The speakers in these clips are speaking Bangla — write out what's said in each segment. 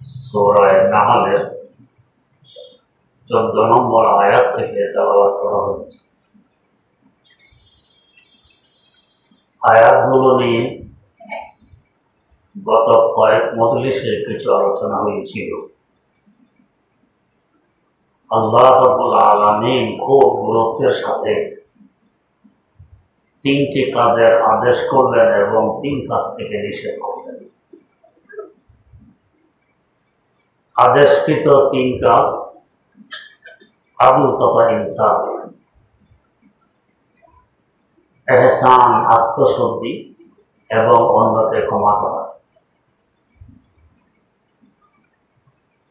সূরা নাহলের 14 নম্বর আয়াত থেকে তেলাওয়াত করা হয়েছে। আয়াতগুলো নিয়ে গত কয়েক মজলিসে কিছু আলোচনা হয়েছিল। আল্লাহ রাব্বুল আলামিন খুব গুরুত্বের সাথে 3টি কাজের আদেশ করলেন এবং 3 কাজ থেকে নিষেধ করলেন। আদেশকৃত 3 কাজ: আদল তথা ইনসাফ, এহসান আত্মশুদ্ধি এবং অন্যকে ক্ষমা করা,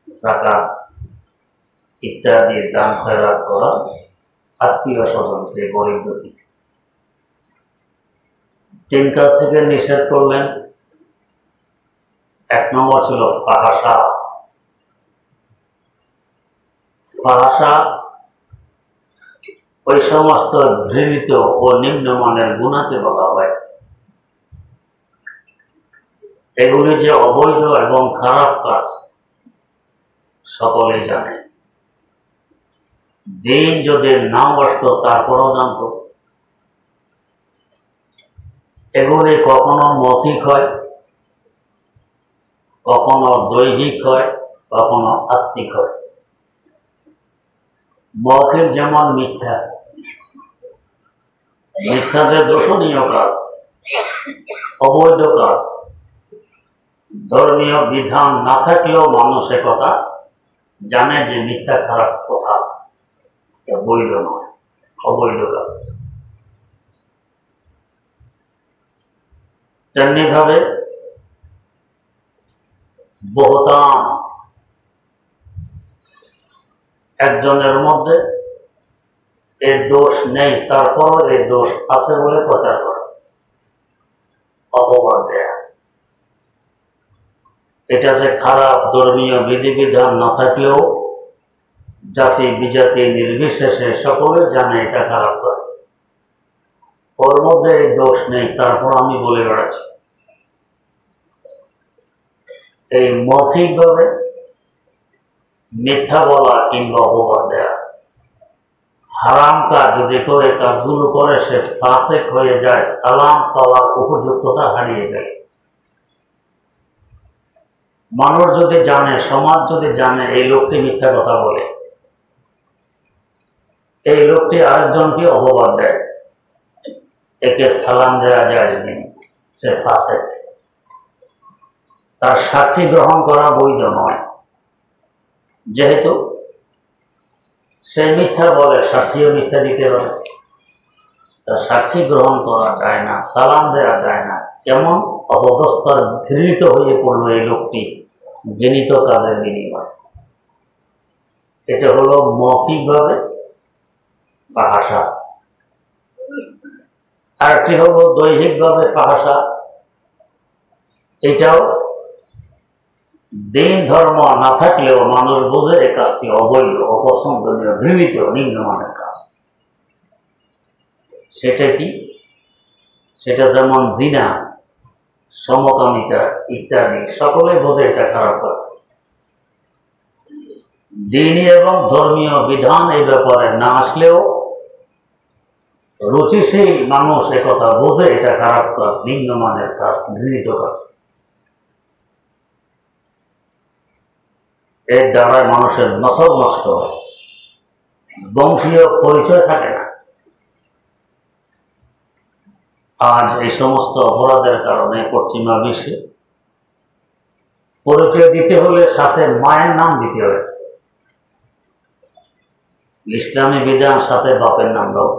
যাকাত ইত্যাদি দান খয়রাত করা, আত্মীয় স্বজনকে গরিব দুঃখী। 3 কাজ থেকে নিষেধ করলেন। 1 নম্বর ছিল ফাহাশা। ফাহাশা ওই সমস্ত ঘৃণিত ও নিম্নমানের গুনাহকে বলা হয়। এগুলি যে অবৈধ এবং খারাপ কাজ সকলেই জানে। দিন যদি নাও আসতো তারপরও জানত। এগুলি কখনো মৌখিক হয়, কখনো দৈহিক হয়, কখনো আত্মিক হয়। মৌখিক যেমন মিথ্যা। মিথ্যা যে দোষণীয় কাজ, অবৈধ কাজ, ধর্মীয় বিধান না থাকলেও মানুষ একথা জানে যে মিথ্যা খারাপ কথা, বৈধ নয়, অবৈধ কাজ। তেমনি ভাবে বহতান, একজনের মধ্যে এর দোষ নেই তারপরও এর দোষ আছে বলে প্রচার করা, অপবাদ দেয়া। এটা যে খারাপ, ধর্মীয় বিধিবিধান না থাকলেও জাতি বিজাতি নির্বিশেষে সকলে জানে এটা খারাপ কাজ। ওর মধ্যে এই দোষ নেই তারপর আমি বলে বেড়াচ্ছি। এই মৌখিকভাবে মিথ্যা বলা কিংবা অপবাদ দেয়া, হারাম কাজ যদি করে, কাজগুলো করে সে ফাসেক হয়ে যায়, সালাম পাওয়ার উপযুক্ততা হারিয়ে যায়। মানুষ যদি জানে, সমাজ যদি জানে এই লোকটি মিথ্যা কথা বলে, এই লোকটি আরেকজনকে অপবাদ দেয়, একে সালাম দেওয়া যায় দিন, সে ফাসেক। তার সাক্ষী গ্রহণ করা বৈধ নয়। যেহেতু সে মিথ্যা বলে, সাক্ষীও মিথ্যা দিতে পারে, তার সাক্ষী গ্রহণ করা যায় না, সালাম দেওয়া যায় না। কেমন অপদস্থর ঘৃণিত হয়ে পড়লো এই লোকটি ঘৃণিত কাজের বিনিময়। এটা হলো মৌখিকভাবে ফাহাশা। আরেকটি হলো দৈহিকভাবে ফাহাশা। এটাও দিন ধর্ম না থাকলেও মানুষ বোঝে এই কাজটি অবৈধ, অপছন্দনীয়, ঘৃণিত, নিম্নমানের কাজ। সেটা কি? সেটা যেমন জিনা, সমকামিতা ইত্যাদি, সকলে বোঝে এটা খারাপ কাজ। দ্বীনি এবং ধর্মীয় বিধান এই ব্যাপারে না আসলেও রুচিশীল মানুষ একথা বোঝে এটা খারাপ কাজ, নিম্নমানের কাজ, ঘৃণিত কাজ। এর দ্বারা মানুষের নসল নষ্ট হয়, বংশীয় পরিচয় থাকে না। আজ এই সমস্ত অপরাধের কারণে পশ্চিমা বিশ্বে পরিচয় দিতে হলে সাথে মায়ের নাম দিতে হয়। ইসলামী বিধান সাথে বাপের নাম দাও,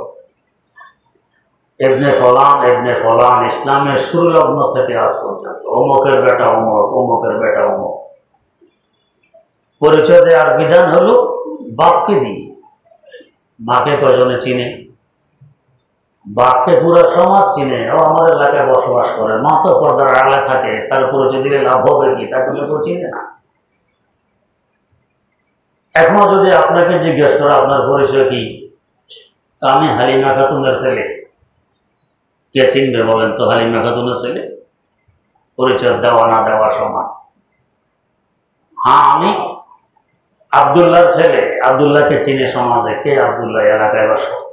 এবনে ফলান, এবনে ফলান, ইসলামের শুরু লগ্ন থেকে আজ পর্যন্ত অমুকের বেটা অমুক, অমুকের বেটা অমুক। পরিচয় দেওয়ার বিধান হলো বাপকে দিই। মাকে কজনে চিনে? বাপকে পুরো সমাজ চিনে, ও আমার এলাকায় বসবাস করে, মা তো পর্দার আড়ালে থাকে, তার পরিচয় দিলে লাভ হবে কি? তাকে কেউ চিনে না। এখনো যদি আপনাকে জিজ্ঞেস করে আপনার পরিচয় কি, আমি হালিমা খাতুনের ছেলে, কে চিনবে বলেন তো? হালিমা খাতুনের ছেলে। পরিচয় দেওয়া না দেওয়া সমান। হ্যাঁ, আমি আব্দুল্লাহর ছেলে। আব্দুল্লাহকে চিনে সমাজে, কে আব্দুল্লাহ, এলাকায় বাস করে।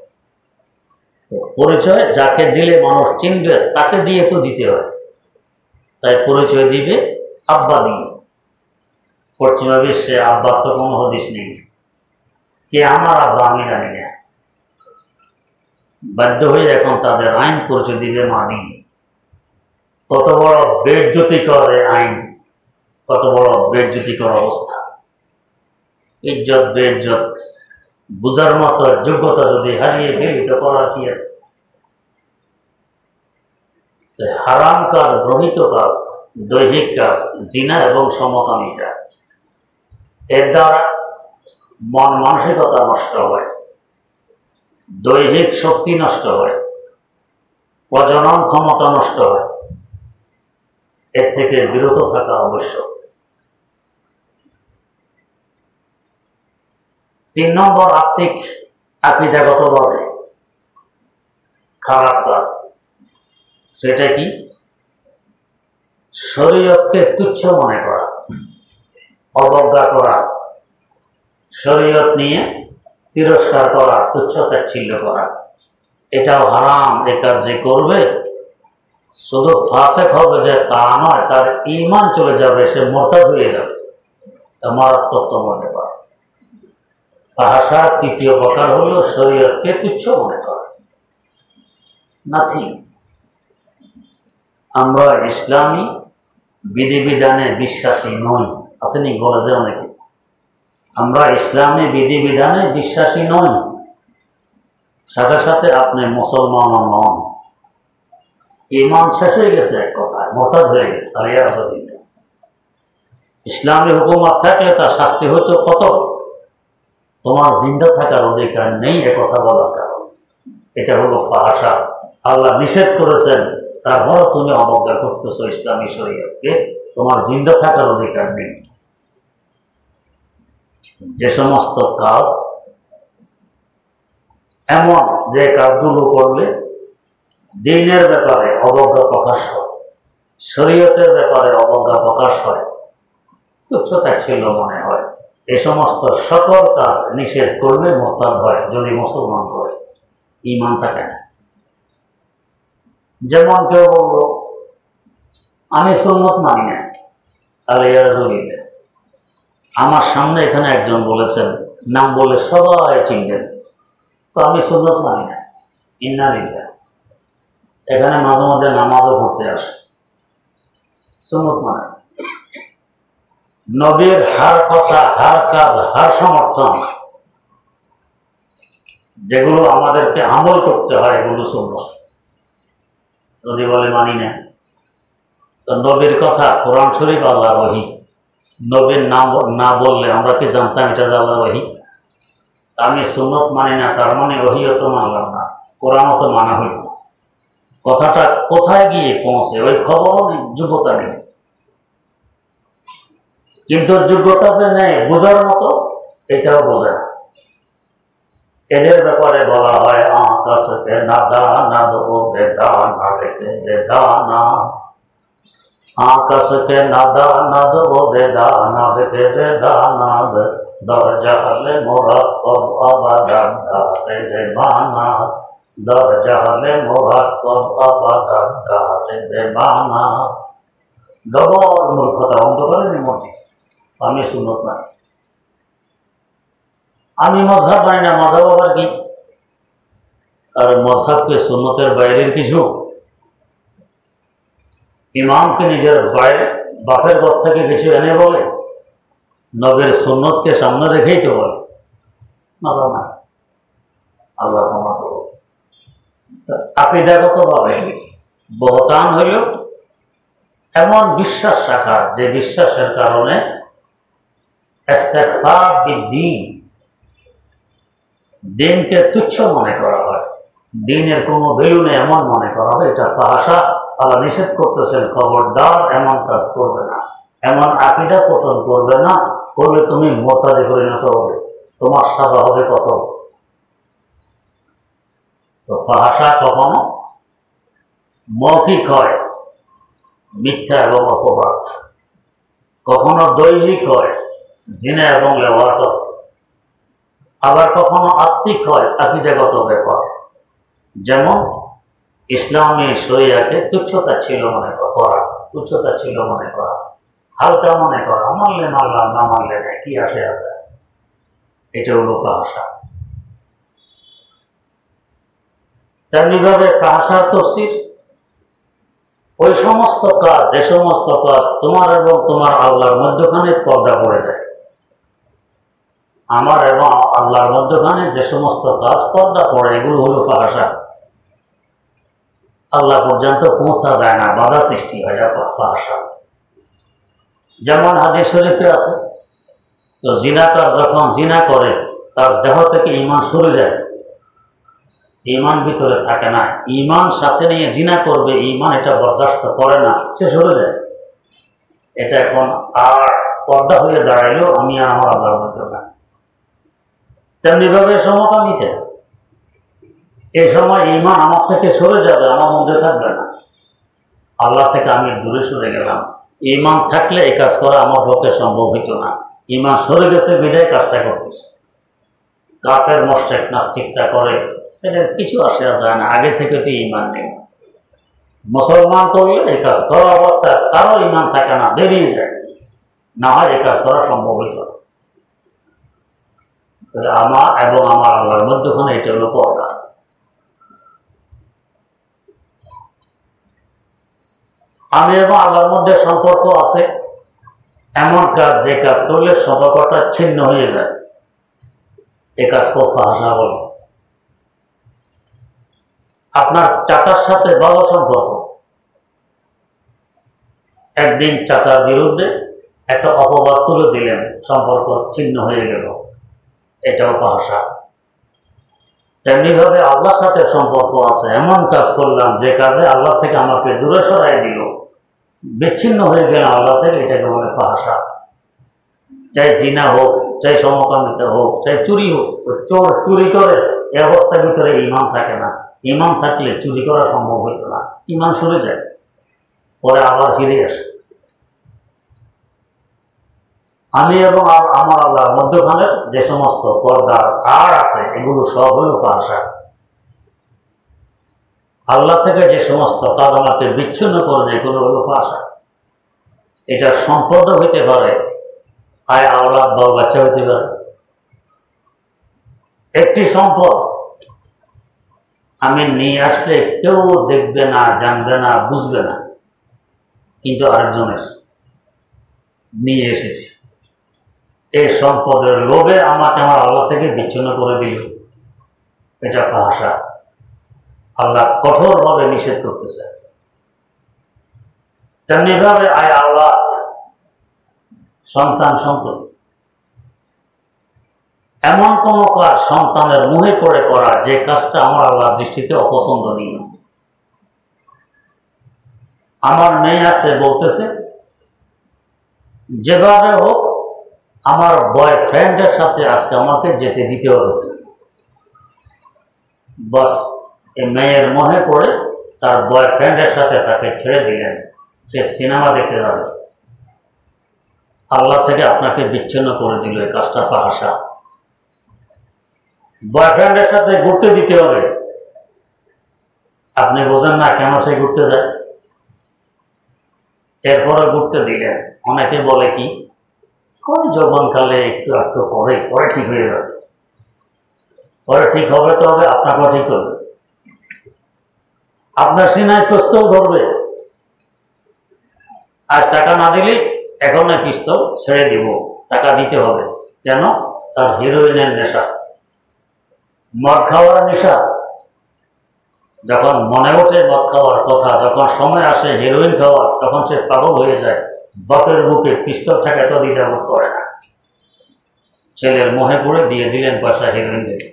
পরিচয় যাকে দিলে মানুষ চিনবে তাকে দিয়ে তো দিতে হয়, তাই পরিচয় দিবে আব্বা দিয়ে। পশ্চিমা বিশ্বে আব্বার তো কোনো হদিস নেই, কে আমার আব্বা আমি জানি না। বাধ্য হয়ে এখন তাদের আইন পরিচয় দিবে মা দিয়ে। কত বড় বেজ্জতিকর আইন, কত বড় বেজ্জতিকর অবস্থা। ইজ্জত বেজ্জত বুঝার মতো যোগ্যতা যদি হারিয়ে ফেলি তো করার কি আছে। হারাম কাজ, গ্রহিত কাজ, দৈহিক কাজ, জিনা এবং সমকামিতা, এর দ্বারা মন মানসিকতা নষ্ট হয়, দৈহিক শক্তি নষ্ট হয়, প্রজনন ক্ষমতা নষ্ট হয়। এর থেকে বিরত থাকা আবশ্যক। 3 নম্বর, আত্মিক আকীদাগতভাবে খারাপ কাজ। সেটা কি? শরীয়তকে তুচ্ছ মনে করা, অবজ্ঞা করা, শরীয়ত নিয়ে তিরস্কার করা, তুচ্ছ তাচ্ছিল্য করা, এটাও হারাম। এ কাজ যে করবে শুধু ফাসেক হবে যে তা নয়, তার ঈমান চলে যাবে, সে মুরতাদ হয়ে যাবে। মারাত্মক তো মনে করা। ফাহাশার 3য় প্রকার হল শরীয়তকে তুচ্ছ মনে করা। নাথিং। আমরা ইসলামী বিধিবিধানে বিশ্বাসী নই। আসেনি বলে যে অনেকে, আমরা ইসলামী বিধিবিধানে বিশ্বাসী নই, সাথে সাথে আপনি মুসলমানও নন। ঈমান শেষ হয়ে গেছে, এক কথায় মুরতাদ হয়ে গেছে। ইসলামী হুকুমত থাকলে তার শাস্তি হইতো কত। তোমার জিন্দা থাকার অধিকার নেই একথা বলার কারণ। এটা হলো ফাহাশা। আল্লাহ নিষেধ করেছেন, তারপর তুমি অবজ্ঞা করতেছো ইসলামী শরীয়তকে। তোমার জিন্দা থাকার অধিকার নেই। যে সমস্ত কাজ এমন, যে কাজগুলো করলে দ্বীনের ব্যাপারে অবজ্ঞা প্রকাশ হয়, শরীয়তের ব্যাপারে অবজ্ঞা প্রকাশ হয়, তুচ্ছ তাচ্ছিল্য মনে হয়, এ সমস্ত সকল কাজ নিষেধ করলে মুরতাদ হয় যদি মুসলমান করে, ঈমান থাকে না। যেমন কেউ বলল আমি সুন্নত মানি না, আলিয়াজুবিল্লাহ। আমার সামনে এখানে একজন বলেছেন, নাম বলে সবাই চিনবেন, তো আমি সুন্নত মানি না, ইন্নালিল্লাহ। এখানে মাঝে মাঝে নামাজও পড়তে আসে, সুন্নত মানে নবীর হার কথা, হার কাজ, হার সমর্থন, যেগুলো আমাদেরকে আমল করতে হয়, এগুলো সুন্নত। যদি বলে মানি না, তো নবীর কথা, কোরআন শরীফ আল্লাহর ওহী, নবীর নাম না বললে আমরা কি জানতাম এটা যে আল্লাহর ওহী? আমি সুন্নত মানি না, তার মানে ওহীও তো মানলাম না, কোরআনও তো মানা হইল না। কথাটা কোথায় গিয়ে পৌঁছে ওই খবরও নেই, যোগ্যতা নেই। কিন্তু যোগ্যতা যে নেই বোঝার মতো, এটাও বোঝে না। এদের ব্যাপারে বলা হয় আকাশকে নাদা নাদো বেদানা থেকে বেদানা, আকাশকে নাদা নাদো বেদানা থেকে বেদানা, দরজা হলে মোরাক্কব আবাদান ধারে বেমানা, দরজা হলে মোরাক্কব আবাদান ধারে বেমানা। ডবল মূর্খতা, অন্ত করেনি মসজিদ। আমি সুন্নত না, আমি মজহাব মানি না। মজহাব আবার কি? আর মজহাবকে সুন্নতের বাইরের কিছু? ইমামকে নিজের বাপের ঘর থেকে কিছু এনে বলে, নবীর সুন্নতকে সামনে রেখেই তো বলে মজহাব না। আল্লাহ ক্ষমা করো। আকীদাগতভাবে বহতান হইল এমন বিশ্বাস রাখা, যে বিশ্বাসের কারণে ইস্তিগফার বিদ্দীন, দিনকে তুচ্ছ মনে করা হয়, দিনের কোনো ভ্যালু নেই এমন মনে করা হয়, এটা ফাহাশা। আল্লাহ নিষেধ করতেছেন, খবরদার এমন কাজ করবে না, এমন আকীদা পোষণ করবে না, করলে তুমি মুরতাদে পরিণত হবে, তোমার সাজা হবে কত। তো ফাহাশা কখনো মৌখিক হয়, মিথ্যা এবং অপবাদ, কখনো দৈহিক হয় জিনা এবং লেওয়াতত, আবার কখনো আত্মিক হয় আকীদাগত ব্যাপার। যেমন ইসলামী শরিয়াকে তুচ্ছতা ছিল মনে করা, তুচ্ছতা ছিল মনে করা, হালকা মনে করা, মানলে মানলাম না মানলে নেই, কি আসে আছে, এটা হলো ফাহশা। তেমনিভাবে ফাহশার তাফসীর ওই সমস্ত কাজ, যে সমস্ত কাজ তোমার এবং তোমার আল্লাহর মধ্যখানে পর্দা পড়ে যায়। আমার এবং আল্লাহর মধ্যখানে যে সমস্ত কাজ পর্দা পড়ে, এগুলো হলো ফাহশা। আল্লাহ পর্যন্ত পৌঁছা যায় না, বাধা সৃষ্টি হয়, ফাহশা। যেমন হাদিস শরীফে আছে, তো জিনাকার যখন জিনা করে তার দেহ থেকে ঈমান সরে যায়, ঈমান ভিতরে থাকে না, ঈমান সাথে নিয়ে জিনা করবে, ঈমান এটা বরদাস্ত করে না, সে সরে যায়। এটা এখন আর পর্দা হয়ে দাঁড়াইলো আমি আর আমার আল্লাহর মধ্যে না। তেমনিভাবে সমকামিতে এই সময় ঈমান আমার থেকে সরে যাবে, আমার মধ্যে থাকবে না, আল্লাহ থেকে আমি দূরে সরে গেলাম। ঈমান থাকলে এই কাজ করা আমার পক্ষে সম্ভব হইত না, ঈমান সরে গেছে বিদায় কাজটা করতেছে। কাফের মুশরিক নাস্তিকটা করে, সেটা কিছু আসে যায় না, আগে থেকে তো ঈমান নেই। মুসলমান করলে এই কাজ করা অবস্থায় তারও ঈমান থাকে না, বেরিয়ে যায়, না হয় এই কাজ করা সম্ভব হইত না। তাহলে আমার এবং আমার আল্লাহর মধ্যখানে এটা হলো পর্দা। আমি এবং আল্লাহর মধ্যে সম্পর্ক আছে এমন কাজ, যে কাজ করলে সম্পর্কটা ছিন্ন হয়ে যায়, এ কাজ খুব ফাহশা বলে। আপনার চাচার সাথে ভালো সম্পর্ক, একদিন চাচার বিরুদ্ধে একটা অপবাদ তুলে দিলেন, সম্পর্ক ছিন্ন হয়ে গেল, এটাও ফাহশা। তেমনিভাবে আল্লাহর সাথে সম্পর্ক আছে, এমন কাজ করলাম যে কাজে আল্লাহ থেকে আমাকে দূরে সরাই দিল, বিচ্ছিন্ন হয়ে গেল আল্লাহ থেকে, এটাকে বলে ফাহশা। চাই জিনা হোক, চাই সমকামিতা হোক, চাই চুরি হোক, চোর চুরি করে এই অবস্থার ভিতরে ঈমান থাকে না, ঈমান থাকলে চুরি করা সম্ভব হইত না, ঈমান সরে যায়, পরে আবার ফিরে আসে। আমি এবং আমার আল্লাহর মধ্যখানের যে সমস্ত পর্দার আর আছে, এগুলো সব হলো ফাহশা। আল্লাহ থেকে যে সমস্ত কাজ আমাকে বিচ্ছিন্ন করে দেয়, এগুলো হলো ফাহশা। এটা সম্পদ হইতে পারে, আয় আওলাদ বা বাচ্চা হইতে পারে। একটি সম্পদ আমি নিয়ে আসলে কেউ দেখবে না, জানবে না, বুঝবে না, কিন্তু আরেকজন নিয়ে এসেছি, এই সম্পদের লোভে আমাকে আমার আল্লাহ থেকে বিচ্ছিন্ন করে দিল, এটা ফাহশা। আল্লাহ কঠোরভাবে নিষেধ করতেছে। তেমনিভাবে আয় আওলাদ, সন্তান সম্পত্তি, এমন কোন কাজ সন্তানের মুহে পড়ে করা যে কাজটা আমার আল্লাহর দৃষ্টিতে অপছন্দনীয়। আমার মেয়ে আছে, বলতেছে যেভাবে হোক আমার বয়ফ্রেন্ডের সাথে আজকে আমাকে যেতে দিতে হবে। বাস এই মেয়ের মোহে পড়ে তার বয়ফ্রেন্ডের সাথে তাকে ছেড়ে দিলেন, সে সিনেমা দেখতে যাবে, আল্লাহ থেকে আপনাকে বিচ্ছিন্ন করে দিল, এই কাজটা ফাহশা। বয়ফ্রেন্ডের সাথে ঘুরতে দিতে হবে, আপনি বোঝেন না কেন সে ঘুরতে যায়, এরপরে ঘুরতে দিলেন। অনেকে বলে কি, যৌবনকালে একটু একটু পরে পরে ঠিক হয়ে যাবে, পরে ঠিক হবে, তো হবে, আপনাকেও ঠিক করবে, আপনার সিনায় পিস্তল ধরবে, আজ টাকা না দিলে এখন না পিস্তল ছেড়ে দিব, টাকা দিতে হবে। কেন? তার হিরোইনের নেশা, মদ খাওয়ার নেশা। যখন মনে ওঠে মদ খাওয়ার কথা, যখন সময় আসে হিরোইন খাওয়ার, তখন সে পাগল হয়ে যায়, বাপের বুকে পিস্তল থাকে তো দ্বিধাবোধ করে না। ছেলের মোহে পড়ে দিয়ে দিলেন পয়সা হিরোইন দিয়ে,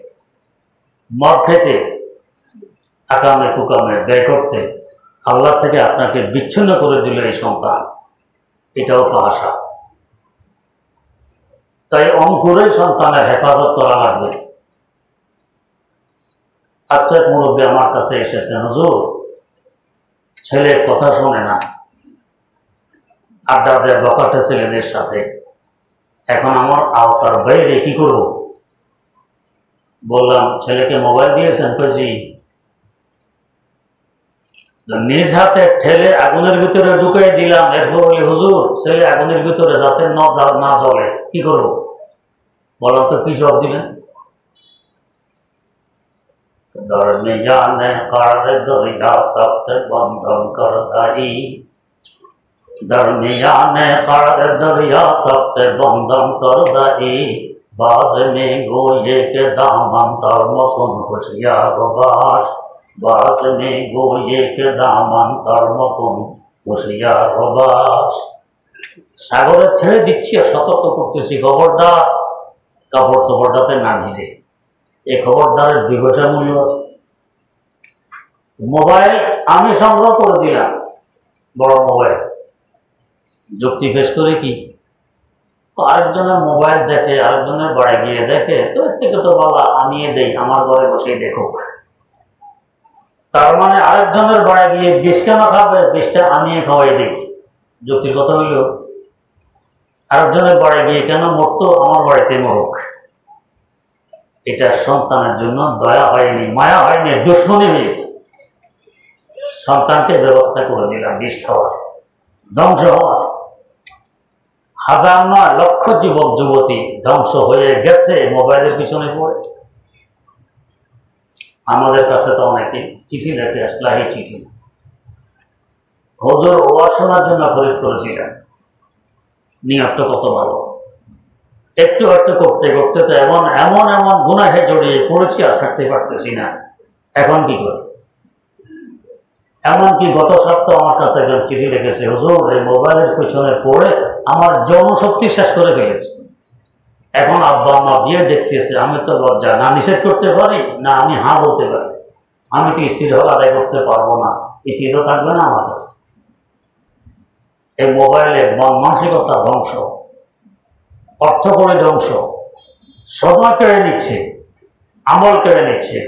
মদ খেতে, আকামে কুকামে ব্যয় করতে, আল্লাহ থেকে আপনাকে বিচ্ছিন্ন করে দিল এই সন্তান, এটাও ফাহশা। তাই অঙ্কুরেই সন্তানের হেফাজত করা লাগবে। আজকে এক মুরব্বী আমার কাছে এসেছেন, হুজুর ছেলে কথা শোনে না, আড্ডা দেয় বকাটে ছেলেদের সাথে। এখন আমার আওতার বাইরে কি করব? বললাম, ছেলেকে মোবাইল দিয়েছেন? কইছি। নিজ হাতে ঠেলে আগুনের ভিতরে ঢুকাই দিলাম। এরপর বলি, হুজুর ছেলে আগুনের ভিতরে যাতে না জ্বলে, কি করব? বললাম তো, কি জবাব দিবেন? দরমিয়ানে কারে দরিয়া তপ্তে বন্ধন কর দাই, দরমিয়ানে কারে দরিয়া তপ্তে বন্ধন কর দাই, बाज में गोये के दामन तर मकुन होशियार बास, बाज में गोये के दामन तर मकुन होशियार बास। সাগরে ছেড়ে দিচ্ছি আর সতর্ক করতেছি, খবরদার কাপড় চোপড় যাতে না ভিজে। এই খবরদারের 2 পয়সা মূল্য আছে। মোবাইল আমি সংগ্রহ করে দিলাম, বড় মোবাইল। যুক্তি পেশ করে কি, আরেকজনের মোবাইল দেখে, আরেকজনের বাড়ি গিয়ে দেখে, তো এর থেকে তো বাবা আনিয়ে দেই, আমার ঘরে বসেই দেখুক। তার মানে আরেকজনের বাড়ি গিয়ে 20 কেন খাবে, 20টা আনিয়ে খাওয়াই দিই। যুক্তির কথা হইল, আরেকজনের বাড়ি গিয়ে কেন মরতো, আমার বাড়িতে মরুক। এটা সন্তানের জন্য দয়া হয়নি, মায়া হয়নি, দুশ্মনী হয়েছে। সন্তানকে ব্যবস্থা করে দিলাম 20 খাওয়ার, ধ্বংস হওয়ার। 1000 নয়, লক্ষ যুবক যুবতী ধ্বংস হয়ে গেছে মোবাইলের পিছনে পড়ে। আমাদের কাছে তো অনেকে চিঠি লেখে, ইসলাহি চিঠি। হুজুর ওয়াজ শোনার জন্য খরিদ করেছিলেন, নিয়ত কত ভালো। একটু একটু করতে করতে তো এমন এমন এমন গুনাহে জড়িয়ে পড়েছি আর ছাড়তে পারতেছি না। এখন কি করে? এমনকি গত সপ্তাহ আমার কাছে একজন চিঠি লিখেছে, হুজুর এই মোবাইলের পিছনে পড়ে আমার জনশক্তি শেষ করে ফেলেছে। এখন আব্বা আম্মা বিয়ে দেখতেছে, আমি তো লজ্জা, না নিষেধ করতে পারি, না আমি হ্যাঁ বলতে পারি। আমি তো স্ত্রীর হক আদায় করতে পারবো না, স্ত্রীরও থাকবে না আমার কাছে। এই মোবাইলের মানসিকতা ধ্বংস, অর্থ করে ধ্বংস, সময় কেড়ে নিচ্ছে, আমল কেড়ে নিচ্ছে,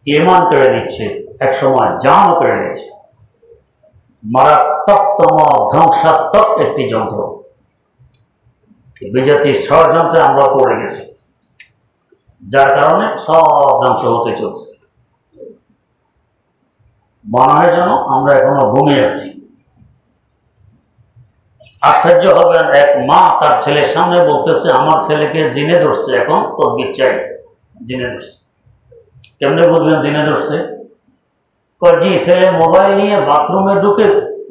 ঈমান কেড়ে নিচ্ছে, এক সময় জানও কেড়ে নিচ্ছে। মারাত্মকতম ধ্বংসাত্মক একটি যন্ত্র। বিজাতির ষড়যন্ত্রে আমরা পড়ে গেছি, যার কারণে সব ধ্বংস হতে চলছে। মনে হয় যেন আমরা এখনো ঘুমিয়ে আছি। আশ্চর্য হবেন, এক মা তার ছেলের সামনে বলতেছে, আমার ছেলেকে জিনে ধরছে, এখন তদবির চাই। জিনে ধরছে কেমনে বুঝলেন জিনে ধরছে? জি, ছেলে মোবাইল নিয়ে বাথরুমে ঢুকে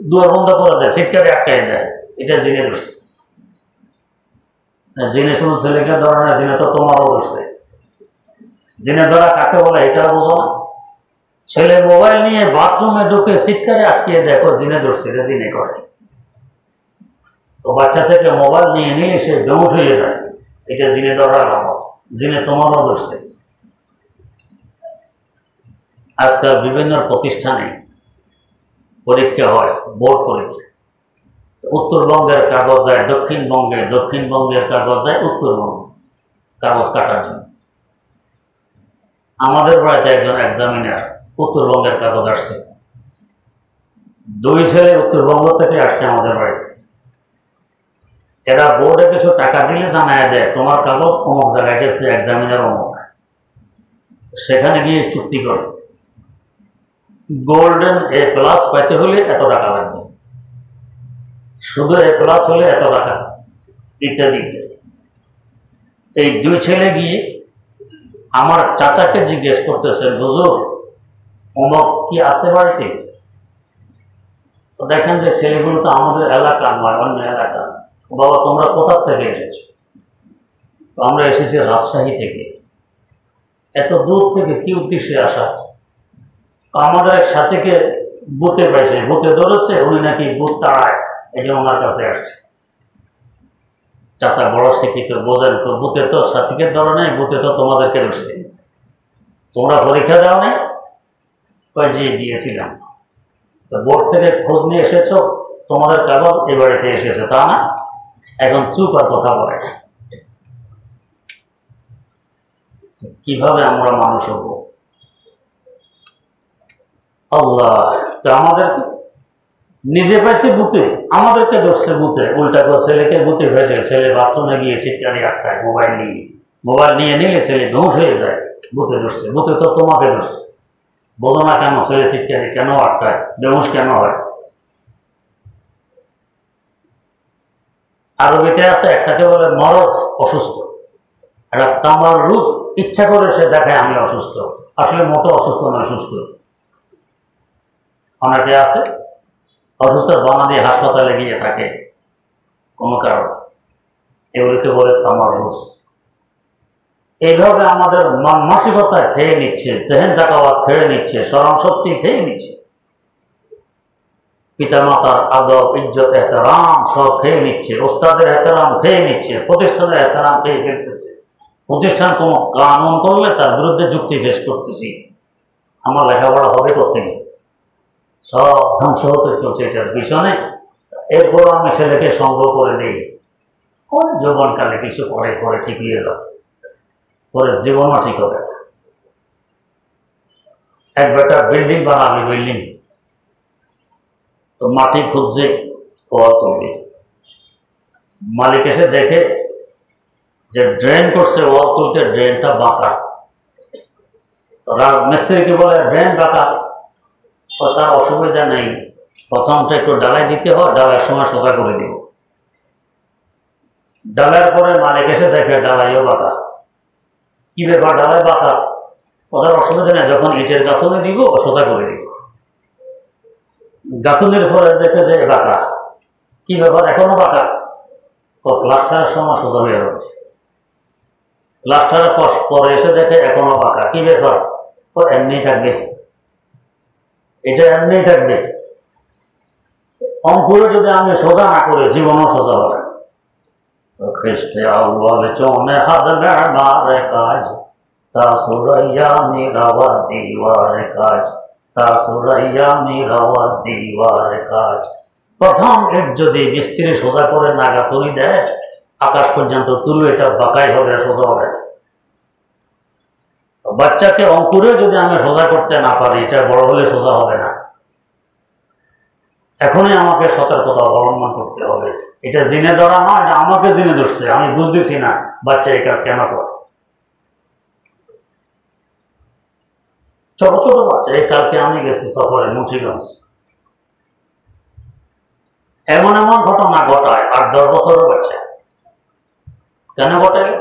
দুয়ার বন্ধ করে দেয়, সিটকারে আটকাই দেয়, এটা জিনে ধরছে। জিনে শুধু ছেলেকে ধরে না, জিনে তো তোমারও ধরছে। জিনে ধরা কাকে বলে এটা বোঝো না? ছেলে মোবাইল নিয়ে বাথরুমে ঢুকে সিটকারে আটকিয়ে দেখো, জিনে ধরছে, এটা জিনে করে। তো বাচ্চা থেকে মোবাইল নিয়ে নিয়ে সে বেহুশ হয়ে যায়, এটা জিনে ধরার আলামত। জিনে তোমারও ধরছে। আজকাল বিভিন্ন প্রতিষ্ঠানে পরীক্ষা হয়, বোর্ড পরীক্ষা। উত্তরবঙ্গের কাগজ যায় দক্ষিণবঙ্গে, দক্ষিণবঙ্গের কাগজ যায় উত্তরবঙ্গে কাগজ কাটার জন্য। আমাদের বাড়িতে একজন এক্সামিনার উত্তরবঙ্গের কাগজ আসছে। 2 ছেলে উত্তরবঙ্গ থেকে আসছে আমাদের বাড়িতে। এরা বোর্ডে কিছু টাকা দিলে জানায় দেয়, তোমার কাগজ অমুক জায়গায় গেছে, এক্সামিনার অমুক। সেখানে গিয়ে চুক্তি করে, গোল্ডেন A+ পাইতে হলে এত টাকা লাগবে, শুধু A+ হলে এত টাকা, ইত্যাদি ইত্যাদি। এই 2 ছেলে গিয়ে আমার চাচাকে জিজ্ঞেস করতেছে, হুজুর অমুক কি আছে বাড়িতে? তো দেখেন যে ছেলেগুলো তো আমাদের এলাকা নয়, অন্য এলাকা। বাবা তোমরা কোথা থেকে এসেছো? তো আমরা এসেছি রাজশাহী থেকে। এত দূর থেকে কি উদ্দেশ্যে আসা? আমাদের এক সাথীকে বুথে পাইছে, বুথে ধরেছে, উনি নাকি বুথ তাড়ায়, এই যে ওনার কাছে আসছে। চাচা বড় শিক্ষিত, বোঝেন তো, বুথে তো সাথীকে ধরে নাই, বুথে তো তোমাদেরকে ধরছে। তোমরা পরীক্ষা দাও নাই? জি দিয়েছিলাম। তো বোর্ড থেকে খোঁজ নিয়ে এসেছো, তোমাদের কাগজ এ বাড়িতে এসেছে, তা না? এখন চুপ আর কথা বলে। কিভাবে আমরা মানুষ হব? আল্লাহ তো আমাদের নিজে পাইছে ভূতে, আমাদেরকে ধরছে ভূতে, উল্টা করে ছেলেকে ভূতে ভেসে, ছেলে বাথরুমে গিয়ে চিৎকারি আটকায় মোবাইল নিয়ে নিলে ছেলে ধ্বংস হয়ে যায়। ভূতে ধরছে, ভূতে তো তোমাকে ধরছে, বোঝো না কেন ছেলে চিৎকারি কেন আটকায়, বেহুশ কেন হয়? আরবিতে আছে একটাকে বলে মরজ, অসুস্থ, একটা তামাররুজ, ইচ্ছা করে সে দেখায় আমি অসুস্থ, আসলে মোটো অসুস্থ নয়, সুস্থ। অনেকে আছে অসুস্থের বানা দিয়ে হাসপাতালে গিয়ে থাকে কোনো কারণ, এগুলিকে বলে তামাররুজ। এইভাবে আমাদের মানসিকতা খেয়ে নিচ্ছে, জেহেন জাকাওয়াত খেয়ে নিচ্ছে, স্মরণ শক্তি খেয়ে নিচ্ছে, পিতামাতার আদব ইজ্জত এহতেরাম সব খেয়ে নিচ্ছে, ওস্তাদের এহতেরাম খেয়ে নিচ্ছে, প্রতিষ্ঠানের এহতেরাম খেয়ে ফেলতেছে। প্রতিষ্ঠান কোনো কানুন করলে তার বিরুদ্ধে যুক্তি পেশ করতেছি। আমার লেখাপড়া হবে কোত্থেকে? সব ধ্বংস হতে চলছে এটার পিছনে। এরপর আমি ছেলেকে সংগ্রহ করে দিই, পরে যৌবনকালে কিছু পরে ঠিক হয়ে যাবে, পরে জীবনও ঠিক হবে। এক বেটা বিল্ডিং বানাবে, বিল্ডিং তো মাটি খুঁজছে, ওয়াল তুলবে, মালিক এসে দেখে যে ড্রেন করছে ওয়াল তুলতে, ড্রেনটা বাঁকা। তো রাজমিস্ত্রিকে বলে ড্রেন বাঁকা, স্যার অসুবিধা নেই, প্রথমটা একটু ডালাই দিতে হয়, ডালার সময় সোজা করে দিব। ডালার পরে মালিক এসে দেখে ডালাইও বাঁকা। কি ব্যাপার, ডালাই বাঁকা? স্যার অসুবিধা নেই, যখন ইটের গাঁথনি দিব সোজা করে দিব। গাঁথনির পরে দেখে যে বাঁকা। কি ব্যাপার, এখনো বাঁকা? প্লাস্টারের সময় সোজা হয়ে যাবে। প্লাস্টারের পরে এসে দেখে এখনো বাঁকা। কি ব্যাপার? এমনি থাকবে, এটা এমনি থাকবে। অঙ্কুরে যদি আমি সোজা না করে জীবনও সোজা হবে। তো খ্রিস্টে আউয়াল চৌনে হাত মারে কাজ, তা সুরাইয়া নিরাওয়ার দিওয়ার কাজ, তা সুরাইয়া নিরাওয়ার দিওয়ার কাজ। প্রথম ইট যদি মিস্ত্রি সোজা করে না গাঁথনি দেয়, আকাশ পর্যন্ত তুলে এটা বাঁকাই হবে, সোজা হবে। বাচ্চাকে অঙ্কুরে যদি আমি সোজা করতে না পারি, এটা বড় হলে সোজা হবে না। এখনই আমাকে সতর্কতা অবলম্বন করতে হবে। এটা জিনে ধরা নয়, এটা আমাকে জিনে ধরছে, আমি বুঝতেছি না বাচ্চা এই কাজ কেন করে। ছোট ছোট বাচ্চা, এই কালকে আমি গেছি সফরে মুন্সিগঞ্জ, এমন এমন ঘটনা ঘটায় 8-10 বছরের বাচ্চা। কেন ঘটায়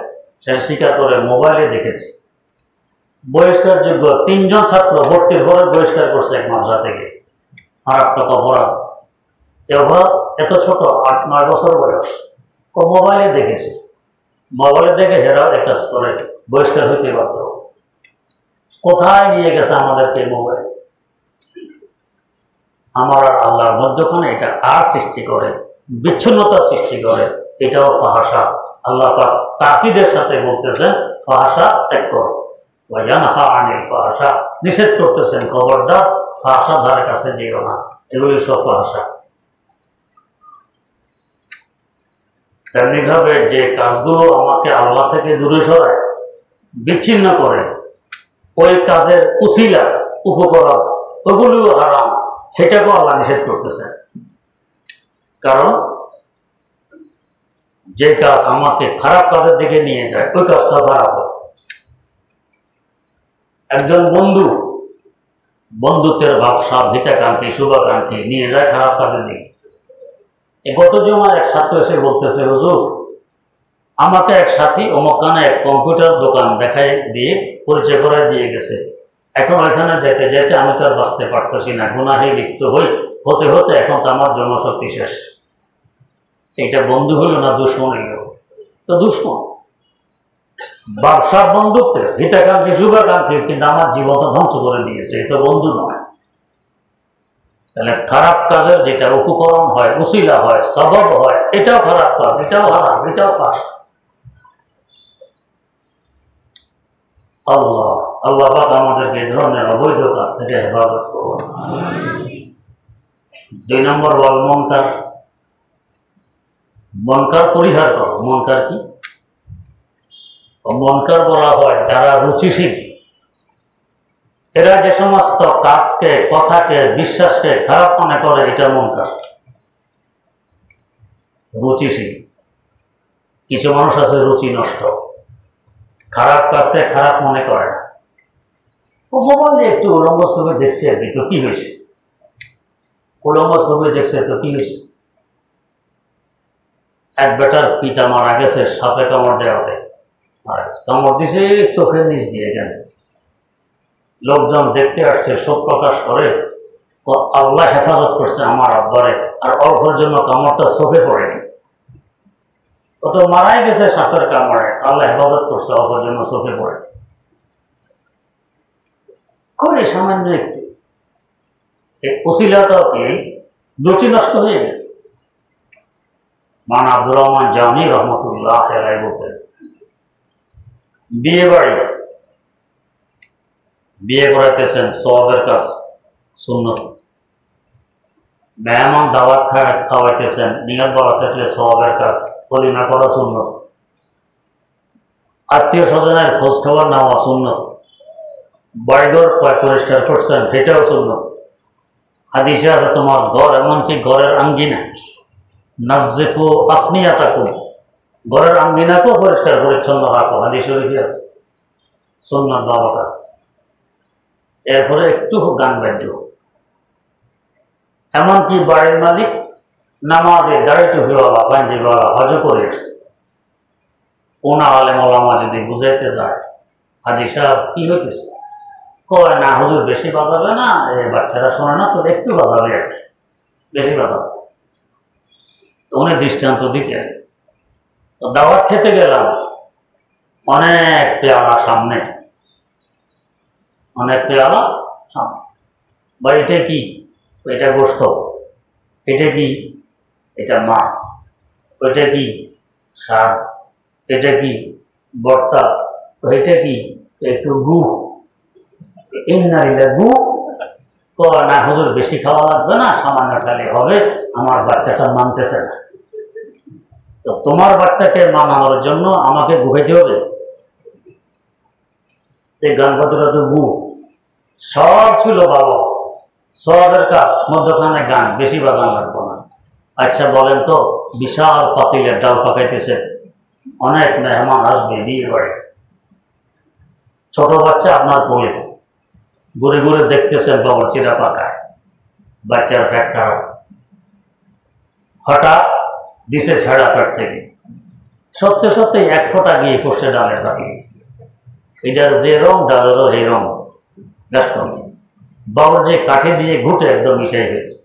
সে স্বীকার করে, মোবাইলে দেখেছি। বহিষ্কার যোগ্য 3 জন ছাত্র ভর্তির পরে বহিষ্কার করছে এক মাদ্রাসা থেকে, মারাত্মক অপরাধ। এত ছোট 8-9 বছর বয়স, ও মোবাইলে দেখেছি, মোবাইলে দেখে হেরাও কাজ করে, বহিষ্কার হইতে বাধ্য। কোথায় নিয়ে গেছে আমাদেরকে মোবাইল? আমার আল্লাহর মধ্যখানে এটা আর সৃষ্টি করে, বিচ্ছিন্নতা সৃষ্টি করে, এটাও ফাহাসা। আল্লাহ পাক তাকিদের সাথে বলতেছেন ফাহাসা ত্যাগ করো, ওয়ায়ানহা আনিল ফাহাসা, নিষেধ করতেছেন খবরদার ফাহাসা ধারে কাছে যেও না, এগুলি সব ফাহাসা। তেমনি ভাবে যে কাজগুলো আমাকে আল্লাহ থেকে দূরে সরায়, বিচ্ছিন্ন করে, ওই কাজের উসিলা উপকরণ ওগুলিও হারাম, সেটাকেও আল্লাহ নিষেধ করতেছেন। কারণ যে কাজ আমাকে খারাপ কাজের দিকে নিয়ে যায়, ওই কাজটা খারাপ হয়। একজন বন্ধুত্বের ব্যবসা, হিতাকাঙ্ক্ষী, শুভাকাঙ্ক্ষী নিয়ে যায় খারাপ কাজের দিকে। গত জমার এক ছাত্র এসে বলতেছে, হুজুর আমাকে এক সাথী অমুকখানে এক কম্পিউটার দোকান দেখাই দিয়ে পরিচয় করে দিয়ে গেছে, এখন ওইখানে যেতে যেতে আমি তো আর বাঁচতে পারতেছি না, গুনাহে লিপ্ত হতে হতে এখন তো আমার জনশক্তি শেষ। এটা বন্ধু হইল না দুশ্মন হইল? তো দুশ্মন। ব্যবসার বন্ধুত্বের হিতাকাঙ্ক্ষী শুভাকাঙ্ক্ষী, কিন্তু আমার জীবনটা ধ্বংস করে দিয়েছে, এটা বন্ধু নয়। তাহলে খারাপ কাজের যেটা উপকরণ হয়, উসিলা হয়, সবব হয়, এটাও খারাপ কাজ, এটাও হারাম, এটাও ফাঁস। আল্লাহ পাক আমাদেরকে এই ধরনের অবৈধ কাজ থেকে হেফাজত করুন। 2 নম্বর বল মনকার, মনকার পরিহার করো। মনকার কি? মনকার বলা হয় যারা রুচিশীল, এরা যে সমস্ত কাজকে, কথাকে, বিশ্বাসকে খারাপ মনে করে, এটা মন খারাপ, রুচিশীল। কিছু মানুষ আছে রুচি নষ্ট, খারাপ কাজকে খারাপ মনে করে না। ও মোবাইলে একটু উলঙ্গ ছবি দেখছে আর কি, তো কি হয়েছে? উলঙ্গ ছবি দেখছে তো কি হয়েছে? এক বেটার পিতা মারা গেছে সাপে কামড় দেওয়াতে, মারা গেছে। কামড় দিছে চোখের নিচ দিয়ে। কেন? লোকজন দেখতে আসছে, শোক প্রকাশ করে, আল্লাহ হেফাজত করছে আমার আব্বারে, আর অল্পের জন্য কামড়টা চোখে পড়েনি। ও তো মারাই গেছে সাপের কামড়ে, আল্লাহ হেফাজত করছে, অল্পের জন্য চোখে পড়ে। খুবই সামান্য একটু উসিলাটাও কি রুচি নষ্ট হয়ে গেছে। মান আব্দুর রহমান জামি রহমতুল্লাহ আলাইহি বলতেন, বিয়ে করাইতেছেন সওয়াবের কাজ, সুন্নত। মেহমান দাওয়াত খাওয়াইতেছেন, নিয়ত বলা থাকলে সওয়াবের কাজ, কলিমা করা সুন্নত। আত্মীয় স্বজনের খোঁজ খবর নেওয়া সুন্নত। বাড়িঘর পরিষ্কার করছেন, এটাও সুন্নত। হাদিসে আছে তোমার ঘর, এমনকি ঘরের আঙ্গিনা, নাজ্জিফু আফনিয়াতাকুম, ঘরের আঙ্গিনাকেও পরিষ্কার পরিচ্ছন্ন রাখো, হাদিস শরীফে আছে। সুন্নাত বাবা কাজ। এরপরে একটু গান বাদ্য, এমনকি বাড়ির মালিক নামাজে দাড়ি টুপিওয়ালা, পাঞ্জাবিওয়ালা হজ করে এসছে, কোন আলেম ওলামা যদি বুঝাইতে যায়, হাজি সাহেব কি হইতেছে, কয় না হুজুর বেশি বাজাবে না, বাচ্চারা শোনে না তো, একটু বাজাবে আর কি, বেশি বাজাবে। তো উনি দৃষ্টান্ত দিতেন। তো দাওয়াত খেতে গেলাম, অনেক পেয়ালা সামনে, অনেক পেয়ালা সামনে। বা এটা কি? এটা গোস্ত। এটা কি? এটা মাছ। ওইটা কি? শাক। এটা কি? ভর্তা। ওইটা কি? একটু গু। ইন্নারিলা গু। না হুজুর বেশি খাওয়া লাগবে না, সামান্য খালি হবে, আমার বাচ্চাটা মানতেছে না। তো তোমার বাচ্চাকে মানানোর জন্য আমাকে গুহাইতে হবে? এই গান বাজনা তো গু সব ছিল বাবা, সবের কাজ, মধ্যখানে গান, বেশি বাজানো লাগবো না। আচ্ছা বলেন তো, বিশাল পাতিলের ডাল পাকাইতেছে, অনেক মেহমান আসবে বিয়ে বাড়ি, ছোট বাচ্চা আপনার কোলে, ঘুরে ঘুরে দেখতেছেন বাবার চিরা পাকায়, বাচ্চার ফ্যাট খারাপ, হঠাৎ দিছে ছাড়া পেট থেকে, সত্যি সত্যি এক ফোঁটা গিয়ে পড়ছে ডালের পাতিলে। এটার যে রং, ডালেরও এই রং, ব্যস্ত বাবার যে কাঠি দিয়ে ঘুটে একদম মিশাই হয়েছে,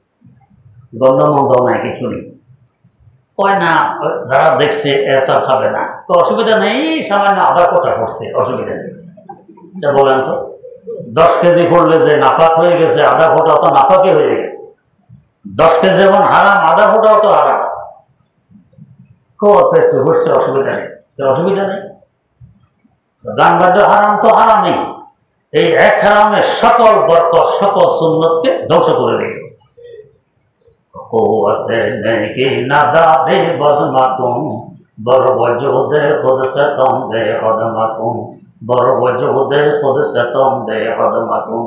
গন্ধমন্ধ নাই, কিছু নেই। কয় না যারা দেখছে এত খাবে না, তো অসুবিধা নেই, সামান্য আধা কোটা পড়ছে, অসুবিধা নেই। আচ্ছা বলেন তো, 10 কেজি করলে যে নাপাক হয়ে গেছে, আধা ফোটা তো নাপাকে হয়ে গেছে। 10 কেজি যেমন হারাম, আধা ফোটাও তো হারাম। একটু ঘুরছে, অসুবিধা নেই, অসুবিধা নেই। গান বাদ্য হারাম তো হারামই, এই এক হারামের সকল বরকত, সকল সুন্নতকে ধ্বংস করে দিল। কুওয়াতে নেকি নাদাদে বদমাকুম, বড় বজুদে খুদ সে তুম দে হদমাকুম, বড় বজুদে খুদ সে তুম দে হদমাকুম।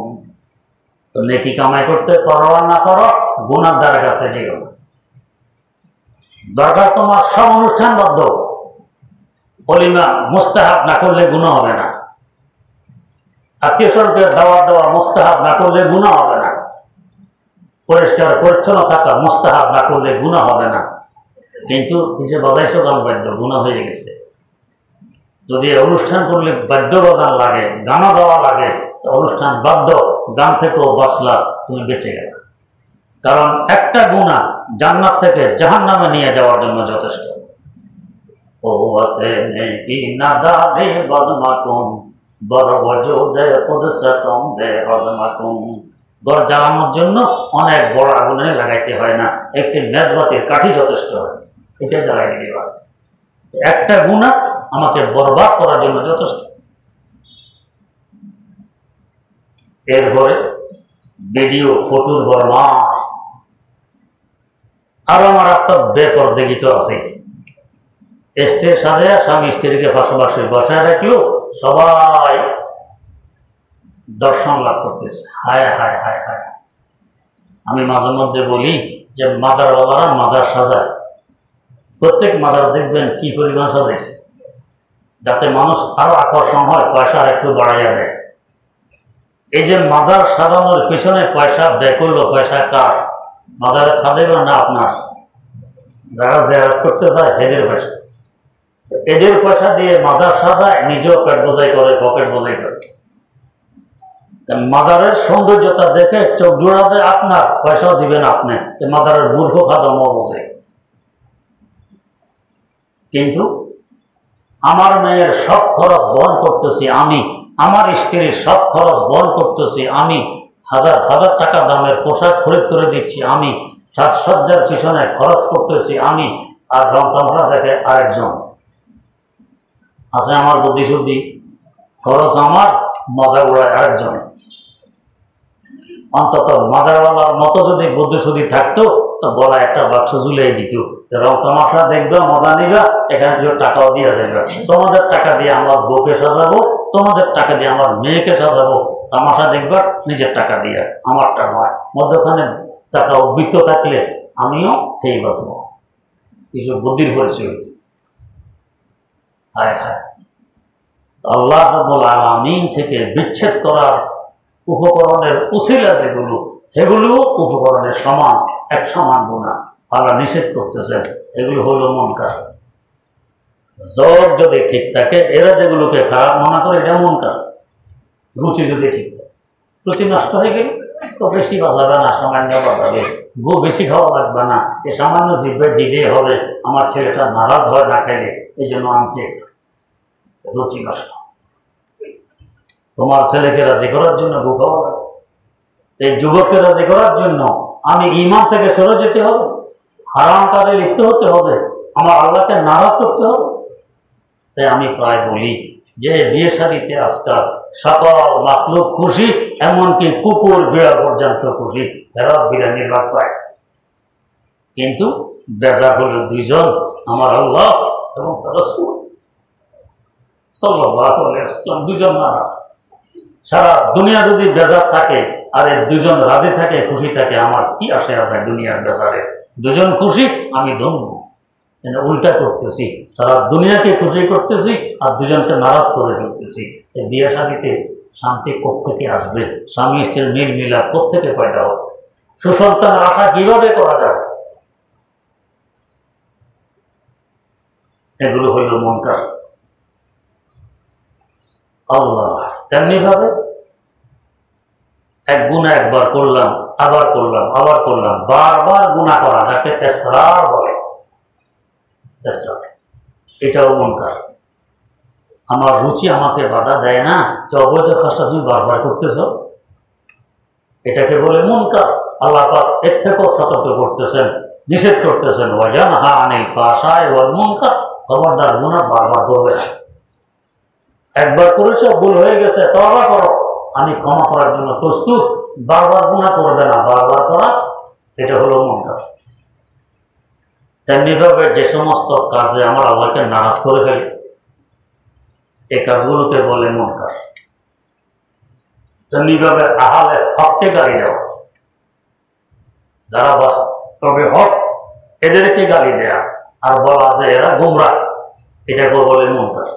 তো নেকি কামাই করতে পারো আর না পারো, গুনাহগার কাছে যেও না। দরকার তোমার সব অনুষ্ঠান বদ্ধ, কলিমা মুস্তাহাব না করলে গুনাহ হবে না, আত্মীয় স্বজনকে দাওয়াত দেওয়া মুস্তাহাব না করলে গুনাহ হবে না, পরিষ্কার পরিচ্ছন্ন থাকা মুস্তাহাব না করলে গুনাহ হবে না। কিন্তু এই যে বাজাইছো গান বাদ্য, গুনাহ হয়ে গেছে। যদি অনুষ্ঠান করলে বাদ্য বাজান লাগে, গানও গাওয়া লাগে, অনুষ্ঠান বাদ্য, গান থেকেও বাঁচলা, তুমি বেঁচে গেলে। কারণ একটা গুনাহ জান্নাত থেকে জাহান্নামে নিয়ে যাওয়ার জন্য যথেষ্ট। কুওয়াতে নেকি নাদাদে বদমাকুম, বড় বজুদে খুদ সে তুম দে হদমাকুম। ঘর জ্বালানোর জন্য অনেক বড় আগুনে লাগাইতে হয় না, একটি মেজবাতির কাঠি যথেষ্ট হয়, এটা জ্বালাই দিতে পারে। একটা গুনাহ আমাকে বরবাদ করার জন্য যথেষ্ট। এরপরে ভিডিও, ফটোর বর্মা, আরো মারাত্মক বেপরদেগি তো আছে। স্টেজ সাজায় স্বামী স্ত্রীকে পাশাপাশি বসায় রাখলো, সবাই দর্শন লাভ করতেছে। হায় হায় হায় হায়, আমি মাঝে মধ্যে বলি যে মাজারওয়ালারা মাজার সাজায়, প্রত্যেক মাজার দেখবেন কি পরিমাণ সাজাইছে, যাতে মানুষ আরো আকর্ষণ হয়, পয়সা আর একটু বাড়াইয়া দেয়। এই যে মাজার সাজানোর পিছনে পয়সা ব্যয় করলো, পয়সা কার? মাজারে খাদেবে না আপনার? যারা জিয়ারত করতে যায় এদের পয়সা, এদের পয়সা দিয়ে মাজার সাজায়, নিজেও পেট বোঝাই করে, পকেট বোঝাই করে। মাজারের সৌন্দর্যতা দেখে চোখ জোড়াবে আপনার, পয়সাও দিবেন আপনি, মাজারের মূর্খ খাদম বোঝে। কিন্তু আমার মেয়ের সব খরচ বহন করতেছি আমি, আমার স্ত্রীর সব খরচ বহন করতেছি আমি, হাজার হাজার টাকা দামের পোশাক খরিদ করে দিচ্ছি আমি, সাজসজ্জার পিছনে খরচ করতেছি আমি, আর রং তামসা দেখে আরেকজন আছে। আমার বুদ্ধি শুদ্ধি, খরচ আমার, মজা উড়ায় আরেকজন। অন্তত মাজারওয়ালার মতো যদি বুদ্ধি শুদ্ধি থাকতো তো গলায় একটা বাক্স ঝুলিয়ে দিত, রং তামাশা দেখবা, মজা নিবা, এখানে যে টাকাও দিয়ে যাবে, তোমাদের টাকা দিয়ে আমার বউকে সাজাবো, তোমাদের টাকা দিয়ে আমার মেয়েকে সাজাবো, তামাশা দেখবা নিজের টাকা দিয়ে, আমারটা নয়। মধ্যখানে টাকা উদ্বৃত্ত থাকলে আমিও খেয়ে বাঁচবো। কিছু বুদ্ধির পরিচয়। হায় হায়, আল্লাহ রাব্বুল আলামিন থেকে বিচ্ছেদ করার উপকরণের উসিলা যেগুলো, সেগুলো উপকরণের সমান, এক সমান গুণা আল্লাহ নিষেধ করতেছেন। এগুলো হলো মুনকার। জ্বর যদি ঠিক থাকে, এরা যেগুলোকে খারাপ মনে করে, এটা মুনকার। রুচি যদি ঠিক থাকে, রুচি নষ্ট হয়ে গেল তো বেশি বাঁচাবে না, সামান্য বাঁচাবে। গো বেশি খাওয়া লাগবে না, এ সামান্য জিভে দিলে হবে, আমার ছেলেটা নারাজ হয় না খাইলে, এই জন্য আনছি একটু। রুচি নষ্ট। তোমার ছেলেকে রাজি করার জন্য গো খাওয়া লাগে, এই যুবককে রাজি করার জন্য আমি ঈমান থেকে সরে যেতে হবে, হারাম কাজে লিপ্ত হতে হবে, আমার আল্লাহকে নারাজ করতে হবে। তাই আমি প্রায় বলি যে বিয়ে শাদীতে আজকাল সকল মাখলুক খুশি, এমনকি কুকুর বিড়াল পর্যন্ত খুশি, এরা বিরিয়ানির ভাগ পায়। কিন্তু বেজা হলো দুইজন, আমার আল্লাহ এবং তার রাসূল সাল্লাল্লাহু আলাইহি ওয়াসাল্লাম, দুজন নারাজ। সারা দুনিয়া যদি বেজার থাকে আর এই দুজন রাজি থাকে, খুশি থাকে, আমার কি আসে আছে দুনিয়ার বেজারে? দুজন খুশি, আমি ধন্য। উল্টা করতেছি, সারা দুনিয়াকে খুশি করতেছি আর দুজনকে নারাজ করে ফেলতেছি। এই বিয়ে শাদীতে শান্তি কোত্থেকে আসবে? স্বামী স্ত্রীর মিল মিলাপ কোত্থেকে পয়দা হবে? সুসন্তানের আশা কিভাবে করা যাবে? এগুলো হইল মুনকার। আল্লাহ তেমনি ভাবে এক গুনাহ একবার করলাম, আবার করলাম, আবার করলাম, বারবার গুনাহ করা, যাকে ইসরার বলে। এটাও মুনকার। আমার রুচি আমাকে বাধা দেয় না যে অবৈধ কাজটা তুমি বারবার করতেছ, এটাকে বলে মুনকার। আল্লাহ পাক এর থেকেও সতর্ক করতেছেন, নিষেধ করতেছেন, ওয়াজানহা আনিল ফাহশাই ওয়াল মুনকার, খবরদার গুনাহ বারবার করবে না। একবার করেছ, ভুল হয়ে গেছে, তওবা করো, আমি ক্ষমা করার জন্য প্রস্তুত। বারবার গুনাহ করবে না, বারবার করা, এটা হলো মুনকার। তেমনিভাবে যে সমস্ত কাজে আমার আল্লাহকে নারাজ করে ফেলে, এই কাজগুলোকে বলে মুনকার। তেমনিভাবে আহলে হককে গালি দেওয়া, যারা বাস্তবে হক এদেরকে গালি দেয়া আর বলা যে এরা গোমরাহ, এটাকে বলে মুনকার।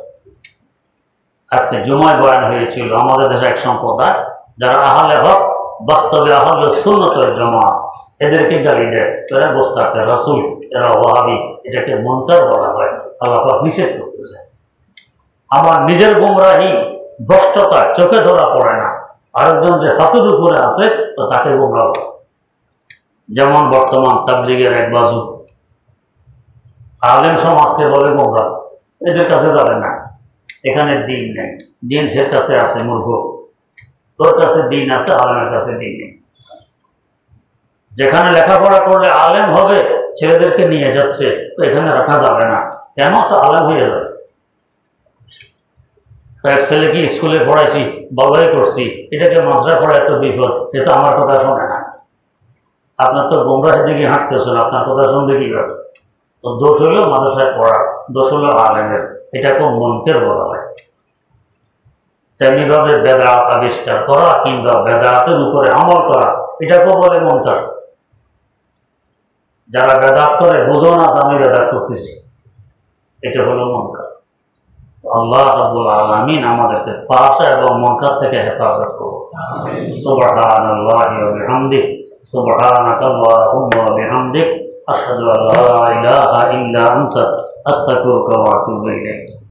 আজকে জুমায় বয়ান হয়েছিল আমাদের দেশে এক সম্প্রদায়, যারা আহলে হক, বাস্তবে আহলে সুন্নাত ওয়াল জামাত, এদেরকে গালি দেয়, এরা গোস্তাখের রাসূল, এরা ওয়াহাবি, এটাকে মুনকার বলা হয়। আল্লাহ পাক নিষেধ করতেছে। আমার নিজের গোমরাহি, ভ্রষ্টতা চোখে ধরা পড়ে না, আরেকজন যে হকের উপরে আছে তো তাকে গোমরাহ বলে। যেমন বর্তমান তাবলীগের এক বাজু আলেম সমাজকে বলে গোমরাহ, এদের কাছে যাবে না, এখানে দিন নেই, দিন এর কাছে আছে, মূর্খ। তোর কাছে দিন আছে, আলেমের কাছে দিন নেই। যেখানে লেখাপড়া করলে আলেম হবে, ছেলেদেরকে নিয়ে যাচ্ছে, তো এখানে রাখা যাবে না, কেন? তো আলেম হয়ে যাবে। এক ছেলেকে স্কুলে পড়াইছি, বাবাই করছি, এটাকে মাদ্রাসা পড়া এত বিপদ, এটা আমার কথা শোনে না। আপনার তো গোমরাহের দিকে হাঁটতেছেন, আপনার কথা শুনবে কিভাবে? তো দোষ হইল মাদ্রাসায় পড়া, দোষ হইল আলেমের, এটাকে মুনকার বলা হয়। তেমনিভাবে বেদাত আবিষ্কার করা কিংবা বেদাতের উপরে আমল করা, এটাকেও বলে মুনকার। যারা বেদাত করে বুঝো না আমি বেদাত করতেছি, এটা হলো মুনকার। আল্লাহ রাব্বুল আলামিন আমাদেরকে ফাহশা এবং মুনকার থেকে হেফাজত করুন। সুবহানাল্লাহি ওয়া বিহামদিহি, সুবহানাকা আল্লাহুম্মা ওয়া বিহামদিক, আশহাদু আল্লা ইলাহা ইল্লা আনতা, আস্তাগফিরুকা ওয়া আতুবু ইলাইক।